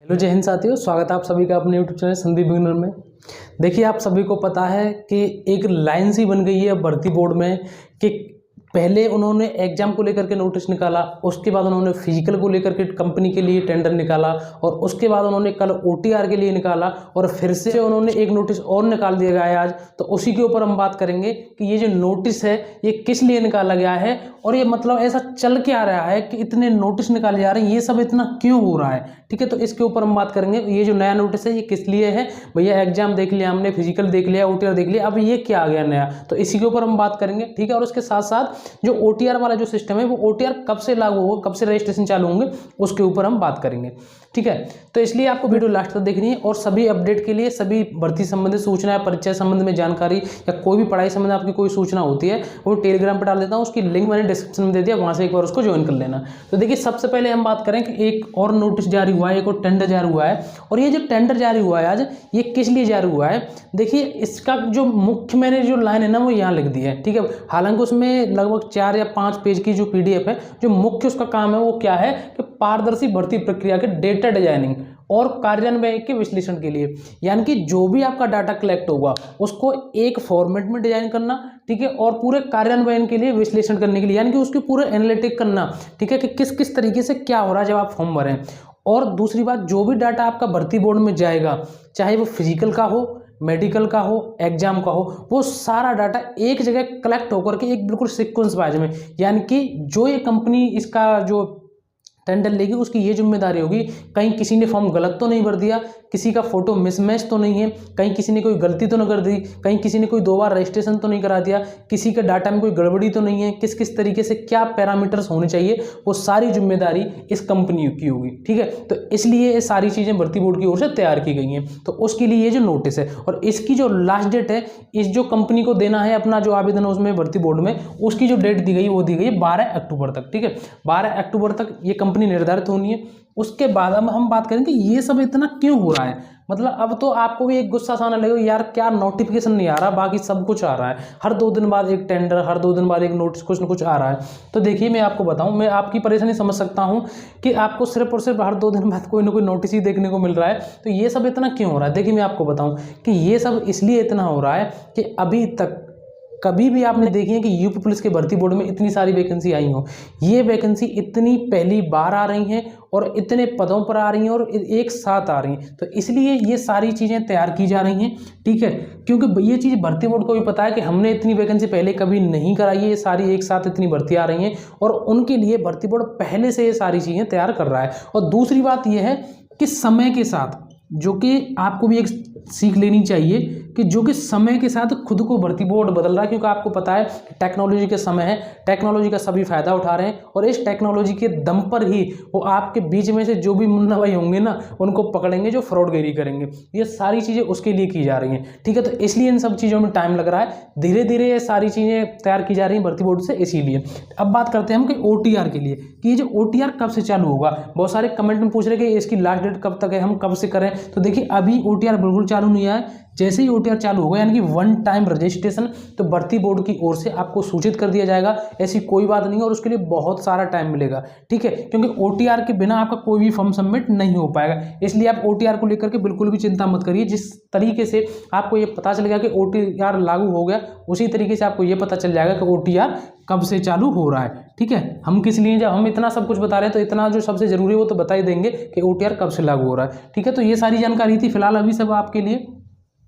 Hello जय हिंद साथियों, स्वागत है आप सभी का अपने यूट्यूब चैनल संदीप बिगिनर में। देखिए, आप सभी को पता है कि एक लाइन सी बन गई है भर्ती बोर्ड में कि पहले उन्होंने एग्जाम को लेकर के नोटिस निकाला, उसके बाद उन्होंने फिजिकल को लेकर के कंपनी के लिए टेंडर निकाला और उसके बाद उन्होंने कल ओटीआर के लिए निकाला और फिर से उन्होंने एक नोटिस और निकाल दिया गया है आज। तो उसी के ऊपर हम बात करेंगे कि ये जो नोटिस है ये किस लिए निकाला गया है और ये मतलब ऐसा चल के आ रहा है कि इतने नोटिस निकाले जा रहे हैं, ये सब इतना क्यों हो रहा है। ठीक है, तो इसके ऊपर हम बात करेंगे। ये जो नया नोटिस है ये किस लिए है। भैया एग्जाम देख लिया हमने, फिजिकल देख लिया, ओटीआर देख लिया, अब ये क्या आ गया नया, तो इसी के ऊपर हम बात करेंगे। ठीक है, और उसके साथ साथ जो ओटीआर वाला जो सिस्टम है वो ओटीआर कब से लागू होगा, कब से रजिस्ट्रेशन चालू होंगे, उसके ऊपर हम बात करेंगे। ठीक है, तो इसलिए आपको वीडियो लास्ट तक देखनी है और सभी अपडेट के लिए, सभी भर्ती संबंधित सूचना या परीक्षा संबंध में जानकारी या कोई भी पढ़ाई संबंधी आपकी कोई सूचना होती है वो टेलीग्राम पर डाल देता हूँ, उसकी लिंक मैंने डिस्क्रिप्शन में दे दिया, वहां से एक बार उसको ज्वाइन कर लेना। तो देखिए, सबसे पहले हम बात करें कि एक और नोटिस जारी हुआ है, एक और टेंडर जारी हुआ है। और ये जो टेंडर जारी हुआ है आज, ये किस लिए जारी हुआ है। देखिए, इसका जो मुख्य मैंने जो लाइन है ना वो यहाँ लिख दी है। ठीक है, हालांकि उसमें लगभग 4 या 5 पेज की जो पीडीएफ है, जो मुख्य उसका काम है वो क्या है कि पारदर्शी भर्ती प्रक्रिया के डेटा डिजाइनिंग और कार्यान्वयन के विश्लेषण के लिए, यानी कि जो भी आपका डाटा कलेक्ट होगा उसको एक फॉर्मेट में डिजाइन करना। ठीक है, और पूरे कार्यान्वयन के लिए विश्लेषण करने के लिए, यानी कि उसकी पूरे एनालिटिक करना। ठीक है, कि किस किस तरीके से क्या हो रहा है जब आप फॉर्म भरें। और दूसरी बात, जो भी डाटा आपका भर्ती बोर्ड में जाएगा, चाहे वो फिजिकल का हो, मेडिकल का हो, एग्जाम का हो, वो सारा डाटा एक जगह कलेक्ट होकर के एक बिल्कुल सीक्वेंस वाइज में, यानी कि जो ये कंपनी इसका जो टेंडर लेगी उसकी ये जिम्मेदारी होगी, कहीं किसी ने फॉर्म गलत तो नहीं भर दिया, किसी का फोटो मिसमैच तो नहीं है, कहीं किसी ने कोई गलती तो नहीं कर दी, कहीं किसी ने कोई 2 बार रजिस्ट्रेशन तो नहीं करा दिया, किसी के डाटा में कोई गड़बड़ी तो नहीं है, किस किस तरीके से क्या पैरामीटर्स होने चाहिए, वो सारी जिम्मेदारी इस कंपनी की होगी। ठीक है, तो इसलिए ये सारी चीज़ें भर्ती बोर्ड की ओर से तैयार की गई हैं। तो उसके लिए ये जो नोटिस है और इसकी जो लास्ट डेट है, इस जो कंपनी को देना है अपना जो आवेदन है उसमें भर्ती बोर्ड में, उसकी जो डेट दी गई वो दी गई 12 अक्टूबर तक। ठीक है, 12 अक्टूबर तक ये कंपनी निर्धारित होनी है। उसके बाद हम बात करेंगे ये सब इतना क्यों हो रहा है। मतलब अब तो आपको भी एक गुस्सा सा आने लगेगा, यार क्या नोटिफिकेशन नहीं आ रहा, बाकी सब कुछ आ रहा है, हर 2 दिन बाद एक टेंडर, हर 2 दिन बाद एक नोटिस, कुछ ना कुछ आ रहा है। तो देखिए, मैं आपको बताऊं, मैं आपकी परेशानी समझ सकता हूं कि आपको सिर्फ और सिर्फ हर 2 दिन बाद कोई ना कोई नोटिस ही देखने को मिल रहा है। तो ये सब इतना क्यों हो रहा है, देखिए मैं आपको बताऊं कि ये सब इसलिए इतना हो रहा है कि अभी तक कभी भी आपने देखी है कि यूपी पुलिस के भर्ती बोर्ड में इतनी सारी वैकेंसी आई हो। ये वैकेंसी इतनी पहली बार आ रही हैं और इतने पदों पर आ रही हैं और एक साथ आ रही हैं। तो इसलिए ये सारी चीज़ें तैयार की जा रही हैं। ठीक है, क्योंकि ये चीज़ भर्ती बोर्ड को भी पता है कि हमने इतनी वैकेंसी पहले कभी नहीं कराई है, ये सारी एक साथ इतनी भर्ती आ रही हैं और उनके लिए भर्ती बोर्ड पहले से ये सारी चीज़ें तैयार कर रहा है। और दूसरी बात यह है कि समय के साथ, जो कि आपको भी एक सीख लेनी चाहिए कि जो कि समय के साथ खुद को भर्ती बोर्ड बदल रहा है, क्योंकि आपको पता है टेक्नोलॉजी के समय है, टेक्नोलॉजी का सभी फायदा उठा रहे हैं और इस टेक्नोलॉजी के दम पर ही वो आपके बीच में से जो भी मुन्ना भाई होंगे ना उनको पकड़ेंगे जो फ्रॉडगिरी करेंगे। ये सारी चीज़ें उसके लिए की जा रही हैं। ठीक है, तो इसलिए इन सब चीज़ों में टाइम लग रहा है, धीरे धीरे ये सारी चीज़ें तैयार की जा रही हैं भर्ती बोर्ड से। इसीलिए अब बात करते हैं हम कि ओटीआर के लिए, कि ये जो ओटीआर कब से चालू होगा। बहुत सारे कमेंट में पूछ रहे हैं कि इसकी लास्ट डेट कब तक है, हम कब से करें। तो देखिए, अभी ओटीआर बिल्कुल चालू नहीं है। जैसे ही ओटीआर चालू होगा, यानी कि 1 टाइम रजिस्ट्रेशन, तो भर्ती बोर्ड की ओर से आपको सूचित कर दिया जाएगा। ऐसी कोई बात नहीं है और उसके लिए बहुत सारा टाइम मिलेगा। ठीक है, क्योंकि ओटीआर के बिना आपका कोई भी फॉर्म सबमिट नहीं हो पाएगा। इसलिए आप ओटीआर को लेकर के बिल्कुल भी चिंता मत करिए। जिस तरीके से आपको ये पता चल गया कि ओटीआर लागू हो गया, उसी तरीके से आपको ये पता चल जाएगा कि ओटीआर कब से चालू हो रहा है। ठीक है, हम किस लिए, जब हम इतना सब कुछ बता रहे हैं तो इतना जो सबसे जरूरी है वो तो बता ही देंगे कि ओटीआर कब से लागू हो रहा है। ठीक है, तो ये सारी जानकारी थी फिलहाल अभी सब आपके लिए।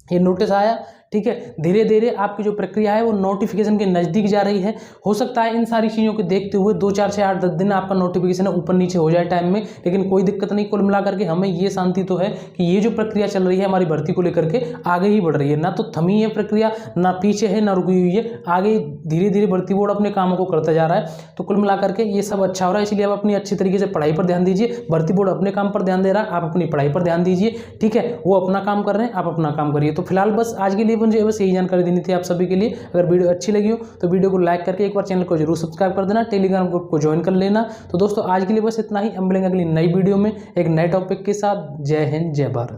ये नोटिस आया, ठीक है, धीरे धीरे आपकी जो प्रक्रिया है वो नोटिफिकेशन के नज़दीक जा रही है। हो सकता है इन सारी चीज़ों को देखते हुए 2, 4 से 8, 10 दिन आपका नोटिफिकेशन ऊपर नीचे हो जाए टाइम में, लेकिन कोई दिक्कत नहीं। कुल मिलाकर के हमें ये शांति तो है कि ये जो प्रक्रिया चल रही है हमारी भर्ती को लेकर के आगे ही बढ़ रही है, ना तो थमी है प्रक्रिया, ना पीछे है, ना रुकी हुई है, आगे धीरे धीरे भर्ती बोर्ड अपने कामों को करता जा रहा है। तो कुल मिलाकर के ये सब अच्छा हो रहा है। इसलिए आप अपनी अच्छी तरीके से पढ़ाई पर ध्यान दीजिए। भर्ती बोर्ड अपने काम पर ध्यान दे रहा है, आप अपनी पढ़ाई पर ध्यान दीजिए। ठीक है, वो अपना काम कर रहे हैं, आप अपना काम करिए। तो फिलहाल बस आज के लिए मुझे बस यही जानकारी देनी थी आप सभी के लिए। अगर वीडियो अच्छी लगी हो तो वीडियो को लाइक करके एक बार चैनल को जरूर सब्सक्राइब कर देना, टेलीग्राम ग्रुप को ज्वाइन कर लेना। तो दोस्तों, आज के लिए बस इतना ही। हम मिलेंगे अगली नई वीडियो में एक नए टॉपिक के साथ। जय हिंद, जय भारत।